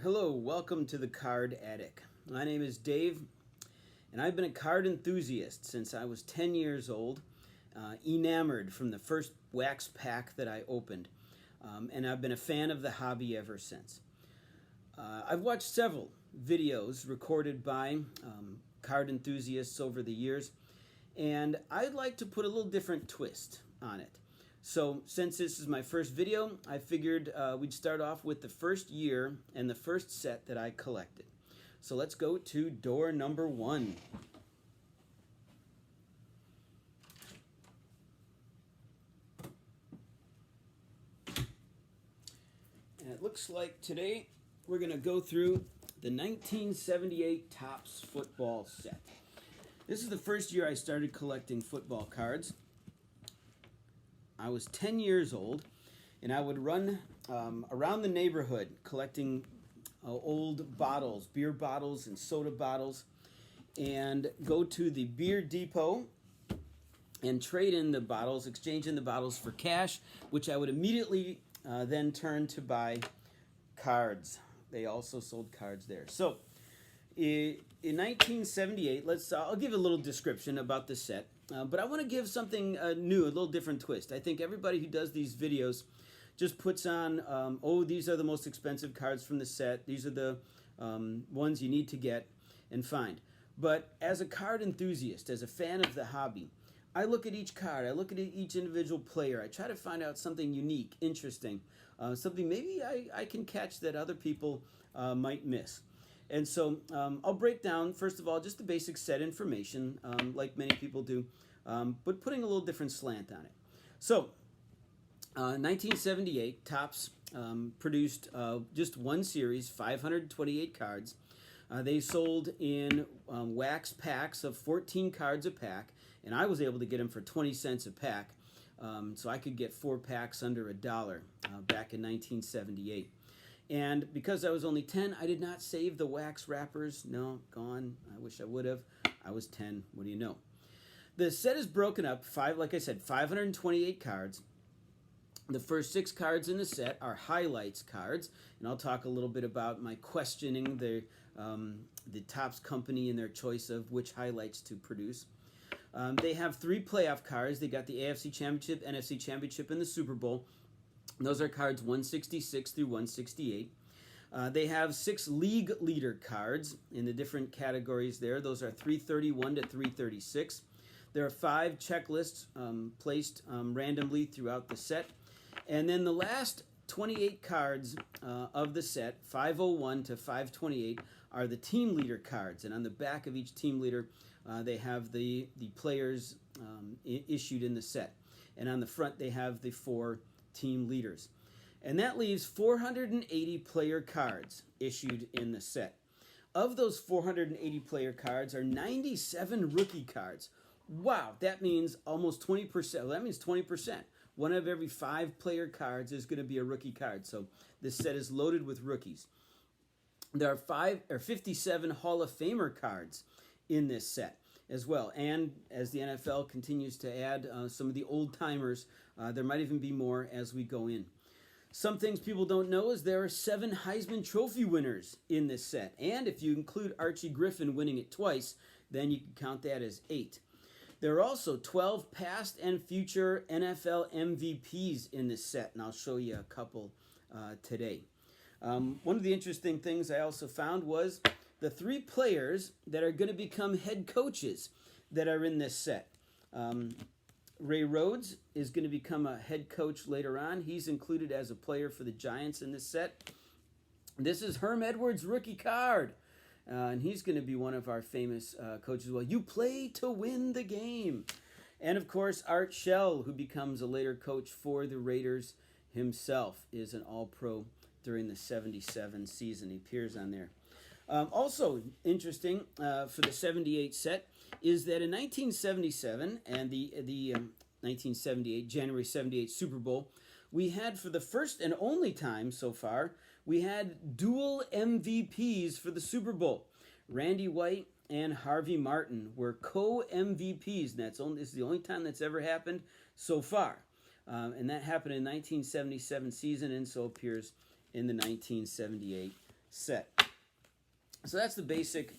Hello, welcome to the Card Attic. My name is Dave, and I've been a card enthusiast since I was 10 years old, enamored from the first wax pack that I opened, and I've been a fan of the hobby ever since. I've watched several videos recorded by card enthusiasts over the years, and I'd like to put a little different twist on it. So since this is my first video, I figured we'd start off with the first year and the first set that I collected. So let's go to door number 1. And it looks like today we're going to go through the 1978 Topps Football Set. This is the first year I started collecting football cards. I was 10 years old, and I would run around the neighborhood collecting old bottles, beer bottles and soda bottles, and go to the beer depot and trade in the bottles, exchange in the bottles for cash, which I would immediately then turn to buy cards. They also sold cards there. So in 1978, I'll give a little description about the set. But I want to give something new, a little different twist. I think everybody who does these videos just puts on, these are the most expensive cards from the set. These are the ones you need to get and find. But as a card enthusiast, as a fan of the hobby, I look at each card. I look at each individual player. I try to find out something unique, interesting, something maybe I can catch that other people might miss. And so I'll break down, first of all, just the basic set information, like many people do, but putting a little different slant on it. So, 1978, Topps produced just one series, 528 cards. They sold in wax packs of 14 cards a pack, and I was able to get them for 20 cents a pack, so I could get 4 packs under $1 back in 1978. And because I was only 10, I did not save the wax wrappers. No, gone. I wish I would have. I was 10. What do you know? The set is broken up, like I said, 528 cards. The first 6 cards in the set are highlights cards, and I'll talk a little bit about my questioning the Topps company and their choice of which highlights to produce. They have 3 playoff cards. They got the AFC Championship, NFC Championship, and the Super Bowl. Those are cards 166 through 168. They have 6 league leader cards in the different categories there. Those are 331 to 336. There are 5 checklists placed randomly throughout the set. And then the last 28 cards of the set, 501 to 528, are the team leader cards. And on the back of each team leader, they have the players issued in the set. And on the front, they have the 4 team leaders. And that leaves 480 player cards issued in the set. Of those 480 player cards are 97 rookie cards. Wow, that means almost 20%. Well, that means 20%. One of every 5 player cards is going to be a rookie card. So this set is loaded with rookies. There are 57 Hall of Famer cards in this set as well. And as the NFL continues to add some of the old timers, there might even be more as we go in. Some things people don't know is there are 7 Heisman Trophy winners in this set. And if you include Archie Griffin winning it twice, then you can count that as 8. There are also 12 past and future NFL MVPs in this set, and I'll show you a couple today. One of the interesting things I also found was the 3 players that are going to become head coaches that are in this set. Ray Rhodes is going to become a head coach later on. He's included as a player for the Giants in this set. This is Herm Edwards' rookie card. And he's going to be one of our famous coaches. Well, you play to win the game. And, of course, Art Shell, who becomes a later coach for the Raiders himself, is an all-pro during the 77 season. He appears on there. Also interesting for the 78 set is that in 1977 and the 1978, January 78 Super Bowl, we had for the first and only time so far, we had dual MVPs for the Super Bowl. Randy White and Harvey Martin were co-MVPs, and this is the only time that's ever happened so far. And that happened in the 1977 season and so appears in the 1978 set. So that's the basic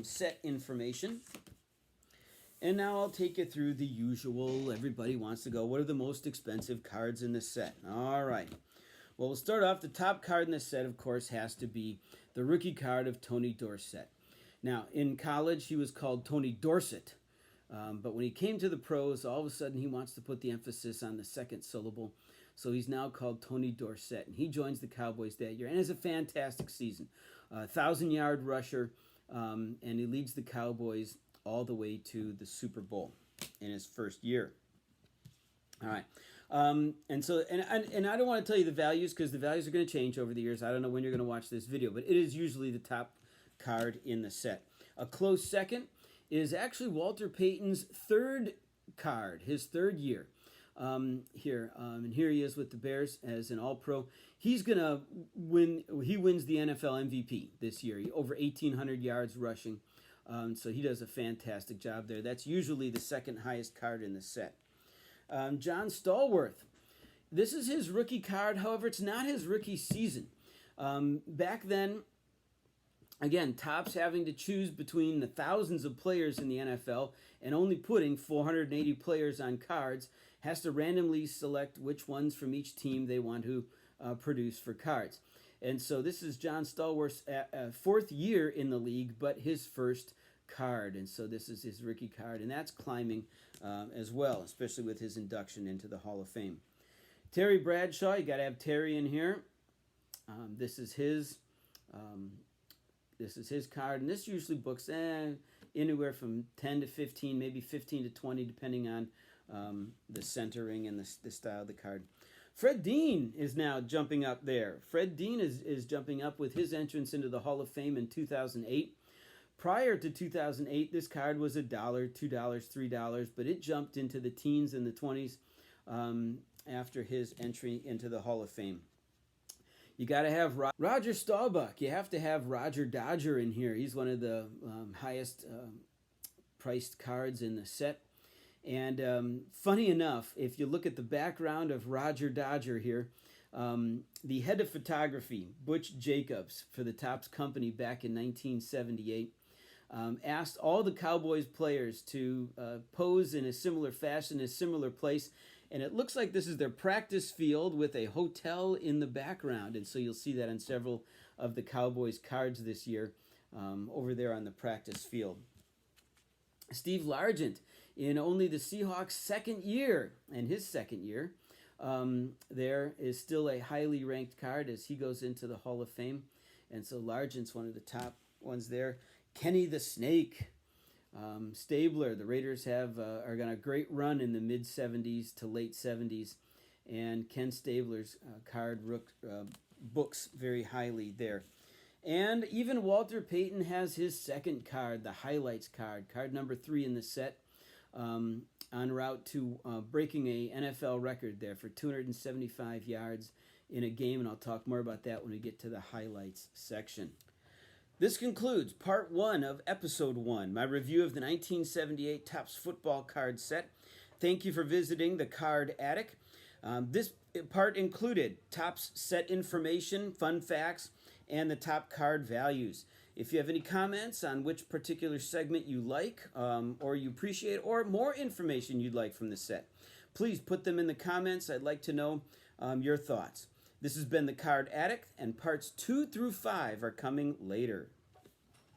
set information. And now I'll take you through the usual. Everybody wants to go, what are the most expensive cards in the set? All right. Well, we'll start off. The top card in the set, of course, has to be the rookie card of Tony Dorsett. Now, in college, he was called Tony Dorsett. But when he came to the pros, all of a sudden he wants to put the emphasis on the second syllable. So he's now called Tony Dorsett. And he joins the Cowboys that year and has a fantastic season. 1,000-yard rusher. And he leads the Cowboys all the way to the Super Bowl in his first year. All right. And I don't want to tell you the values because the values are going to change over the years. I don't know when you're going to watch this video, but it is usually the top card in the set. A close second is actually Walter Payton's third card, his third year. And here he is with the Bears as an All-Pro. He's going to win. He wins the NFL MVP this year. Over 1,800 yards rushing. So he does a fantastic job there. That's usually the second highest card in the set. John Stallworth. This is his rookie card. However, it's not his rookie season. Back then, again, Topps having to choose between the thousands of players in the NFL and only putting 480 players on cards, has to randomly select which ones from each team they want to produce for cards. And so this is John Stallworth's fourth year in the league, but his first card. And so this is his rookie card, and that's climbing as well, especially with his induction into the Hall of Fame. Terry Bradshaw, you got to have Terry in here. This is his card, and this usually books anywhere from 10 to 15, maybe 15 to 20, depending on the centering and the style of the card. Fred Dean is now jumping up there. Fred Dean is jumping up with his entrance into the Hall of Fame in 2008. Prior to 2008, this card was $1, $2, $3, but it jumped into the teens and the 20s after his entry into the Hall of Fame. You got to have Roger Staubach. You have to have Roger Dodger in here. He's one of the highest priced cards in the set. And funny enough, if you look at the background of Roger Dodger here, the head of photography, Butch Jacobs, for the Topps company back in 1978, asked all the Cowboys players to pose in a similar fashion, a similar place. And it looks like this is their practice field with a hotel in the background. And so you'll see that on several of the Cowboys cards this year over there on the practice field. Steve Largent, in only the Seahawks' second year, and his second year, there is still a highly ranked card as he goes into the Hall of Fame. And so Largent's one of the top ones there. Kenny the Snake. Stabler, the Raiders are on a great run in the mid-70s to late 70s. And Ken Stabler's card books very highly there. And even Walter Payton has his second card, the highlights card number 3 in the set, en route to breaking a NFL record there for 275 yards in a game, and I'll talk more about that when we get to the highlights section. This concludes part 1 of episode 1, my review of the 1978 Topps football card set. Thank you for visiting the Card Attic. This part included Topps set information, fun facts, and the top card values. If you have any comments on which particular segment you like or you appreciate, or more information you'd like from the set, please put them in the comments. I'd like to know your thoughts. This has been the Card Attic, and parts 2 through 5 are coming later.